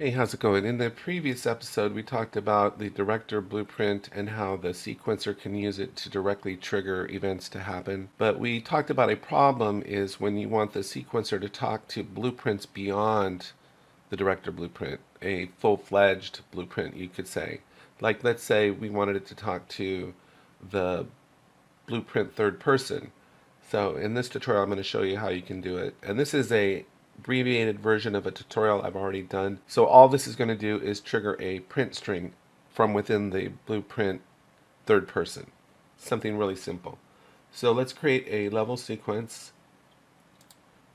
Hey, how's it going? In the previous episode, we talked about the director blueprint and how the sequencer can use it to directly trigger events to happen. But we talked about a problem is when you want the sequencer to talk to blueprints beyond the director blueprint, a full-fledged blueprint, you could say. Like, let's say we wanted it to talk to the blueprint third person. So in this tutorial, I'm going to show you how you can do it. And this is a abbreviated version of a tutorial I've already done. So all this is going to do is trigger a print string from within the blueprint third person. Something really simple. So let's create a level sequence.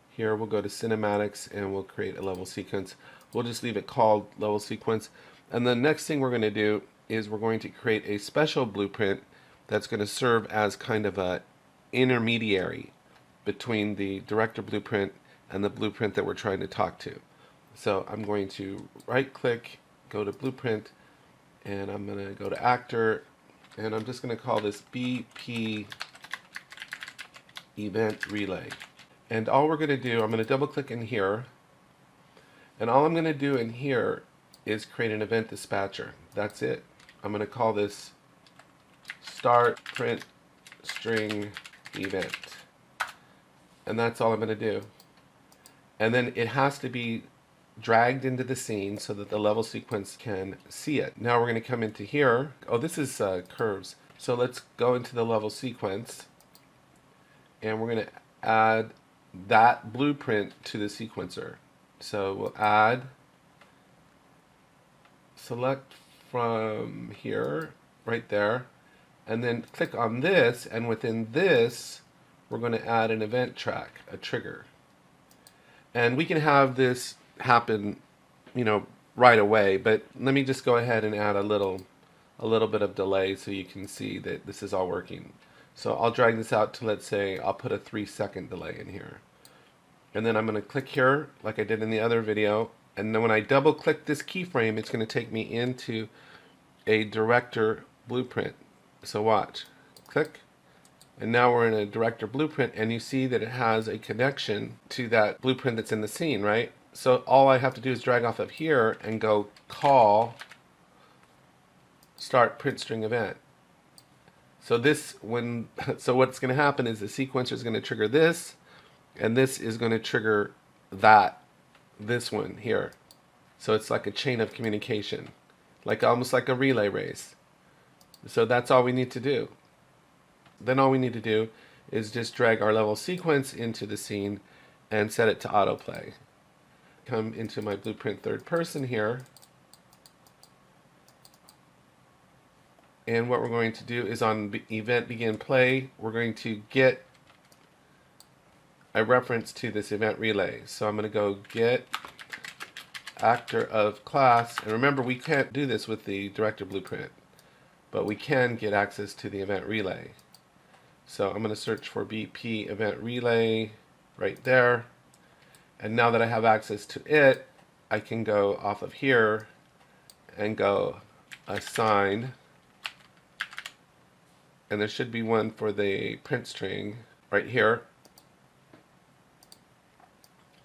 Here we'll go to cinematics and we'll create a level sequence. We'll just leave it called level sequence. And the next thing we're going to do is we're going to create a special blueprint that's going to serve as kind of a intermediary between the director blueprint and the blueprint that we're trying to talk to. So I'm going to right click, go to blueprint, and I'm going to go to actor, and I'm just going to call this BP event relay. And all we're going to do, I'm going to double click in here, and all I'm going to do in here is create an event dispatcher. That's it. I'm going to call this start print string event. And that's all I'm going to do. And then it has to be dragged into the scene so that the level sequence can see it. Now we're going to come into here. Oh, this is curves. So let's go into the level sequence. And we're going to add that blueprint to the sequencer. So we'll add, select from here, right there, and then click on this, and within this, we're going to add an event track, a trigger. And we can have this happen, right away, but let me just go ahead and add a little bit of delay so you can see that this is all working. So I'll drag this out to, let's say, I'll put a 3-second delay in here. And then I'm going to click here like I did in the other video, and then when I double click this keyframe, it's going to take me into a director blueprint. So watch, click, and now we're in a director blueprint, and you see that it has a connection to that blueprint that's in the scene, right? So all I have to do is drag off of here and go call start print string event. So so what's going to happen is the sequencer is going to trigger this, and this is going to trigger this one here. So it's like a chain of communication, almost like a relay race. So that's all we need to do. Then all we need to do is just drag our level sequence into the scene and set it to autoplay. Come into my blueprint third person here. And what we're going to do is on event begin play, we're going to get a reference to this event relay. So I'm going to go get actor of class. And remember, we can't do this with the director blueprint, but we can get access to the event relay. So I'm going to search for BP event relay right there. And now that I have access to it, I can go off of here and go assign. And there should be one for the print string right here.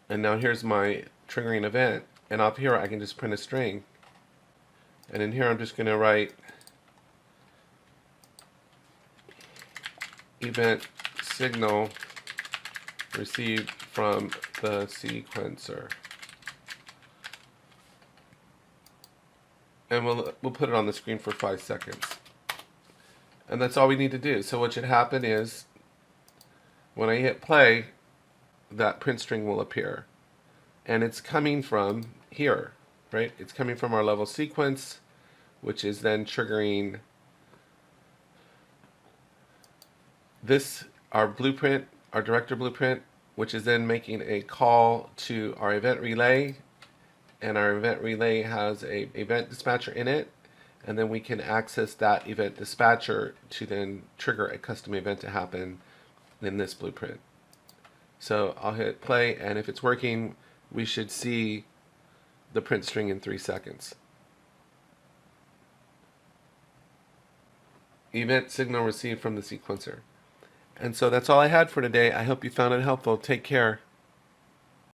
And now here's my triggering event. And off here I can just print a string. And in here I'm just going to write event signal received from the sequencer. And we'll put it on the screen for 5 seconds. And that's all we need to do. So what should happen is when I hit play, that print string will appear. And it's coming from here, right? It's coming from our level sequence, which is then triggering this, our blueprint, our director blueprint, which is then making a call to our event relay, and our event relay has a event dispatcher in it, and then we can access that event dispatcher to then trigger a custom event to happen in this blueprint. So I'll hit play, and if it's working, we should see the print string in 3 seconds. Event signal received from the sequencer. And so that's all I had for today. I hope you found it helpful. Take care.